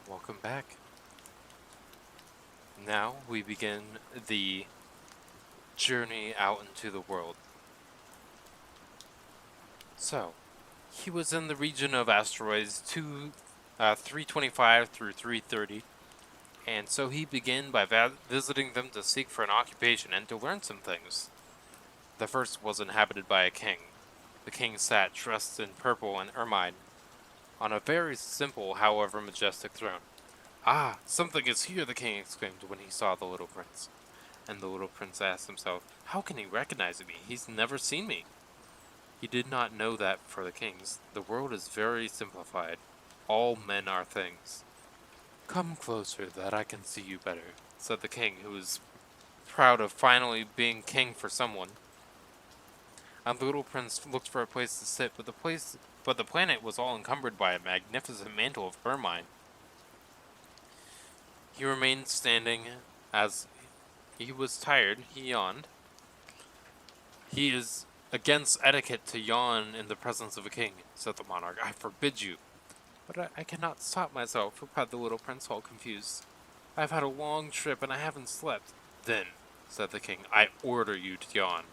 Welcome back. Now we begin the journey out into the world. So, he was in the region of asteroids 325 through 330, and so he began by visiting them to seek for an occupation and to learn some things. The first was inhabited by a king. The king sat dressed in purple and ermine, on a very simple, however majestic throne. Ah, something is here, the king exclaimed when he saw the little prince. And the little prince asked himself, how can he recognize me? He's never seen me. He did not know that for the kings, the world is very simplified. All men are things. Come closer that I can see you better, said the king, who was proud of finally being king for someone. And the little prince looked for a place to sit, but the planet was all encumbered by a magnificent mantle of ermine. He remained standing. As he was tired, he yawned. He is against etiquette to yawn in the presence of a king, said the monarch. I forbid you. But I cannot stop myself, replied the little prince, all confused. I have had a long trip and I haven't slept. Then, said the king, I order you to yawn.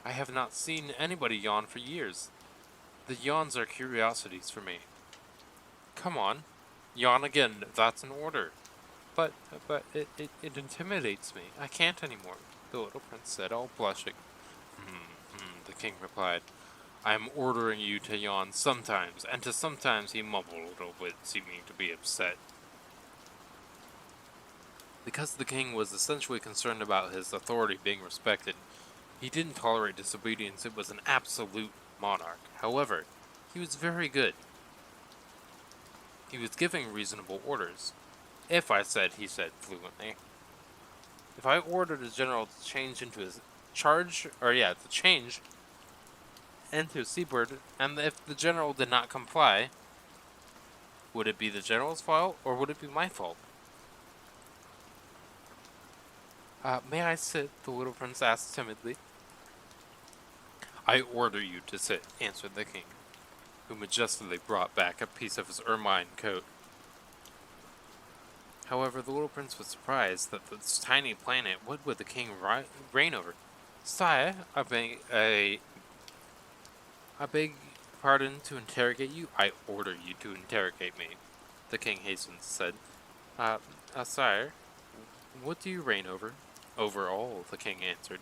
I have not seen anybody yawn for years. The yawns are curiosities for me. Come on, yawn again, that's an order. But it intimidates me. I can't anymore, the little prince said, all blushing. The king replied. I am ordering you to yawn sometimes, and to sometimes he mumbled a little bit, seeming to be upset. Because the king was essentially concerned about his authority being respected, he didn't tolerate disobedience. It was an absolute monarch. However, he was very good. He was giving reasonable orders. If I said, he said fluently, if I ordered a general to change into his to change into a seabird, and if the general did not comply, would it be the general's fault, or would it be my fault? May I sit? The little prince asked timidly. I order you to sit, answered the king, who majestically brought back a piece of his ermine coat. However, the little prince was surprised that this tiny planet, what would the king reign over? Sire, I beg pardon to interrogate you. I order you to interrogate me, the king hastened to say. Sire, what do you reign over? Over all, the king answered,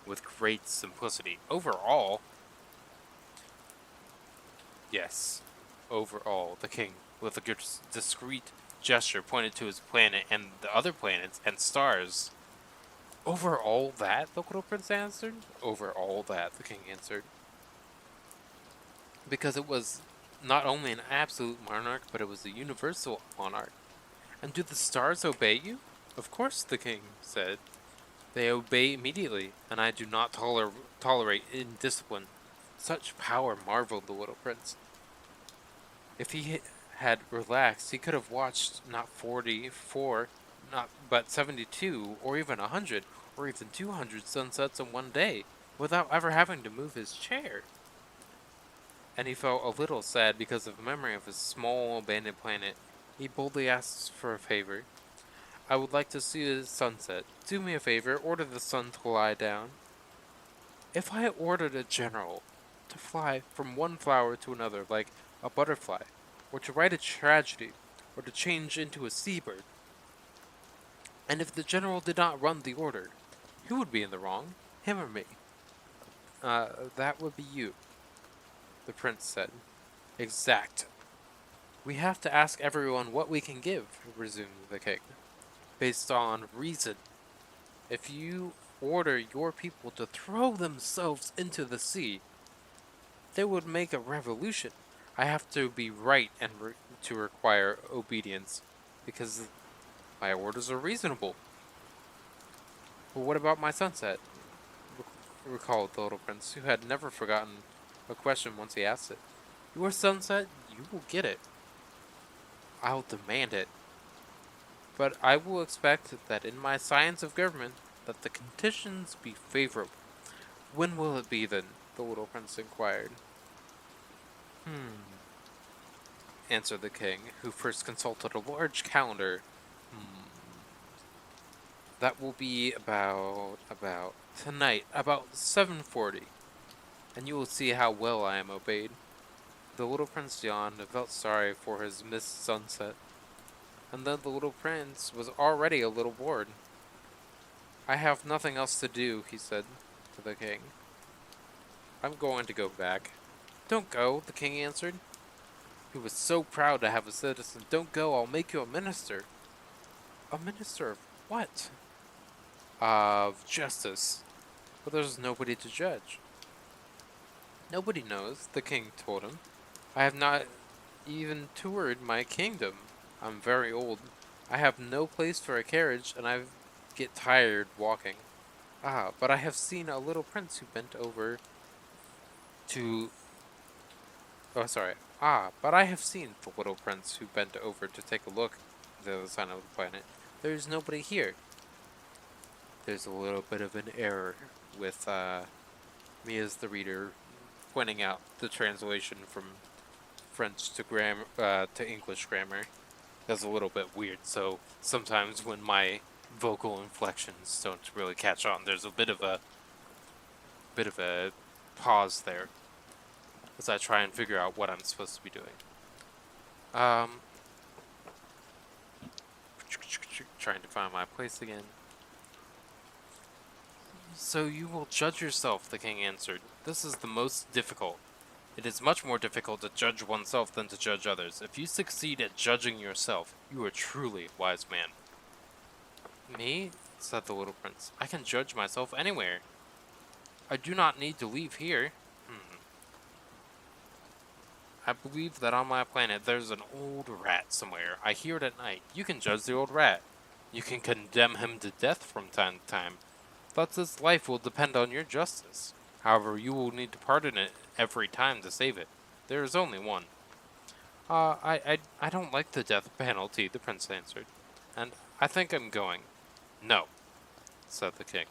with great simplicity. Over all? Yes, over all, the king, with a discreet gesture, pointed to his planet and the other planets and stars. Over all that? The little prince answered. Over all that, the king answered. Because it was not only an absolute monarch, but it was a universal monarch. And do the stars obey you? Of course, the king said. They obey immediately, and I do not tolerate indiscipline. Such power, marveled the little prince. If he had relaxed, he could have watched not 44, but 72, or even 100, or even 200 sunsets in one day, without ever having to move his chair. And he felt a little sad because of the memory of his small abandoned planet. He boldly asked for a favor. I would like to see the sunset. Do me a favor, order the sun to lie down. If I ordered a general to fly from one flower to another like a butterfly, or to write a tragedy, or to change into a seabird, and if the general did not run the order, who would be in the wrong, him or me? That would be you, the prince said. Exact. We have to ask everyone what we can give, resumed the king, based on reason. If you order your people to throw themselves into the sea, they would make a revolution. I have to be right and to require obedience, because my orders are reasonable. But what about my sunset? Recalled the little prince, who had never forgotten a question once he asked it. Your sunset, you will get it. I'll demand it. But I will expect that in my science of government, that the conditions be favorable. When will it be then? The little prince inquired. answered the king, who first consulted a large calendar. That will be about tonight, about 7:40, and you will see how well I am obeyed. The little prince yawned and felt sorry for his missed sunset, and then the little prince was already a little bored. I have nothing else to do, he said to the king. I'm going to go back. Don't go, the king answered. He was so proud to have a citizen. Don't go, I'll make you a minister. A minister of what? Of justice. But there's nobody to judge. Nobody knows, the king told him. I have not even toured my kingdom. I'm very old. I have no place for a carriage, and I get tired walking. But I have seen a little prince who bent over to... Oh, sorry. But I have seen the little prince who bent over to take a look at the other side of the planet. There's nobody here. There's a little bit of an error with me as the reader pointing out the translation from French to English grammar. That's a little bit weird, so sometimes when my vocal inflections don't really catch on, there's a bit of a pause there as I try and figure out what I'm supposed to be doing. Trying to find my place again. So you will judge yourself, the king answered. This is the most difficult. It is much more difficult to judge oneself than to judge others. If you succeed at judging yourself, you are truly a wise man. Me? Said the little prince. I can judge myself anywhere. I do not need to leave here. I believe that on my planet there's an old rat somewhere. I hear it at night. You can judge the old rat. You can condemn him to death from time to time. Thus his life will depend on your justice. However, you will need to pardon it every time to save it. There is only one. I don't like the death penalty, the prince answered. And I think I'm going. No, said the king.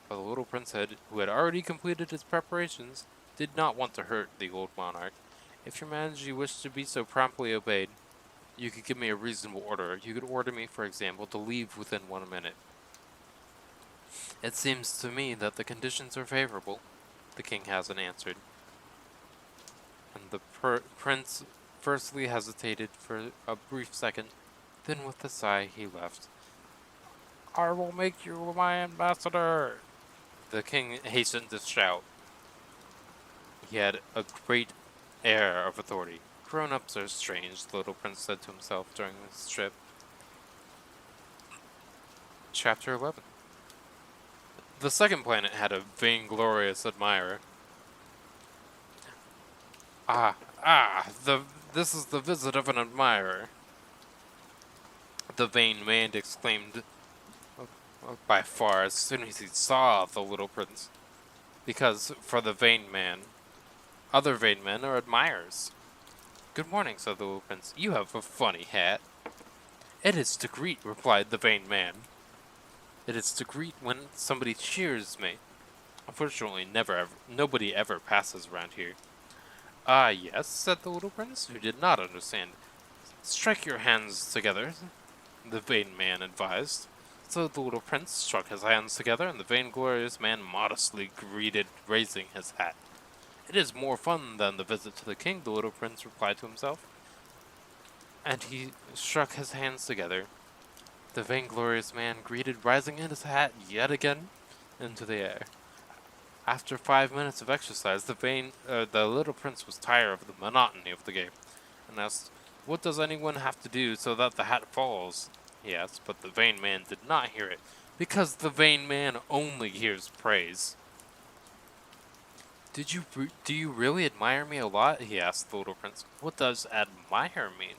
But the little prince, who had already completed his preparations, did not want to hurt the old monarch. If your majesty wished to be so promptly obeyed, you could give me a reasonable order. You could order me, for example, to leave within 1 minute. It seems to me that the conditions are favorable, the king hasn't answered. And the prince firstly hesitated for a brief second, then with a sigh he left. I will make you my ambassador, the king hastened to shout. He had a great air of authority. Grown-ups are strange, the little prince said to himself during his trip. Chapter 11. The second planet had a vainglorious admirer. This is the visit of an admirer, the vain man exclaimed by far as soon as he saw the little prince. Because for the vain man, other vain men are admirers. Good morning, said the little prince. You have a funny hat. It is to greet, replied the vain man. It is to greet when somebody cheers me. Unfortunately, nobody ever passes around here. Yes, said the little prince, who did not understand. Strike your hands together, the vain man advised. So the little prince struck his hands together, and the vainglorious man modestly greeted, raising his hat. It is more fun than the visit to the king, the little prince replied to himself. And he struck his hands together. The vainglorious man greeted, rising his hat yet again into the air. After 5 minutes of exercise, the little prince was tired of the monotony of the game, and asked, "What does anyone have to do so that the hat falls?" he asked, but the vain man did not hear it, because the vain man only hears praise. Do you really admire me a lot?" he asked the little prince. "What does admire mean?"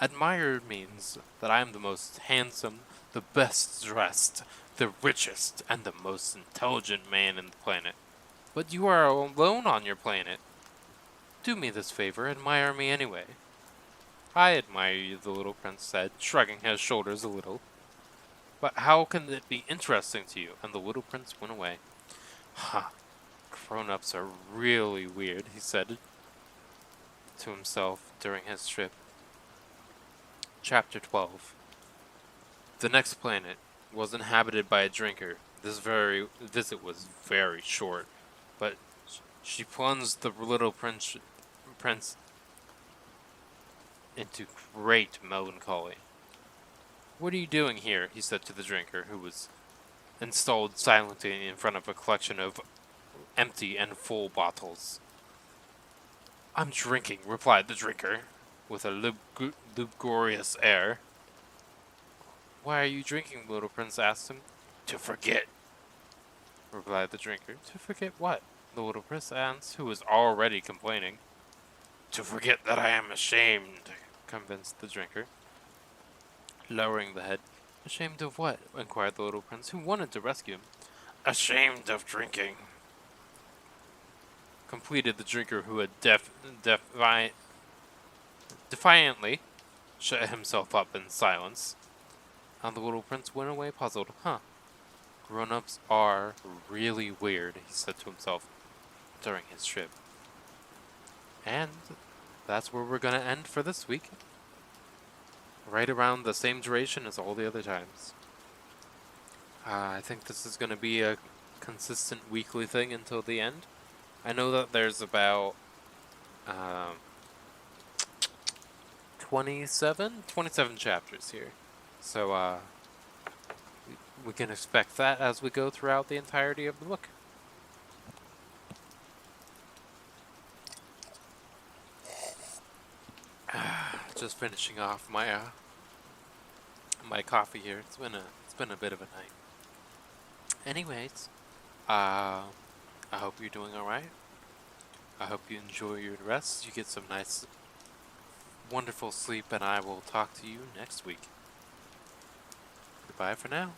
"Admire means that I am the most handsome, the best dressed, the richest, and the most intelligent man in the planet. But you are alone on your planet. Do me this favor, admire me anyway." "I admire you," the little prince said, shrugging his shoulders a little. "But how can it be interesting to you?" And the little prince went away. Grown-ups are really weird, he said to himself. during his trip. Chapter 12. The next planet was inhabited by a drinker. This very visit was very short, but she plunged the little prince into great melancholy. "What are you doing here?" he said to the drinker, who was installed silently in front of a collection of empty and full bottles. "I'm drinking," replied the drinker, with a lugubrious air. "Why are you drinking?" the little prince asked him. "To forget," replied the drinker. "To forget what?" the little prince asked, who was already complaining. "To forget that I am ashamed," convinced the drinker, lowering the head. "Ashamed of what?" inquired the little prince, who wanted to rescue him. "Ashamed of drinking," completed the drinker, who had defiantly shut himself up in silence. And the little prince went away puzzled. Grown-ups are really weird, he said to himself during his trip. And that's where we're going to end for this week. Right around the same duration as all the other times. I think this is going to be a consistent weekly thing until the end. I know that there's about 27 chapters here. So we can expect that as we go throughout the entirety of the book. Just finishing off my my coffee here. It's been a bit of a night. Anyways, I hope you're doing all right. I hope you enjoy your rest. You get some nice, wonderful sleep, and I will talk to you next week. Goodbye for now.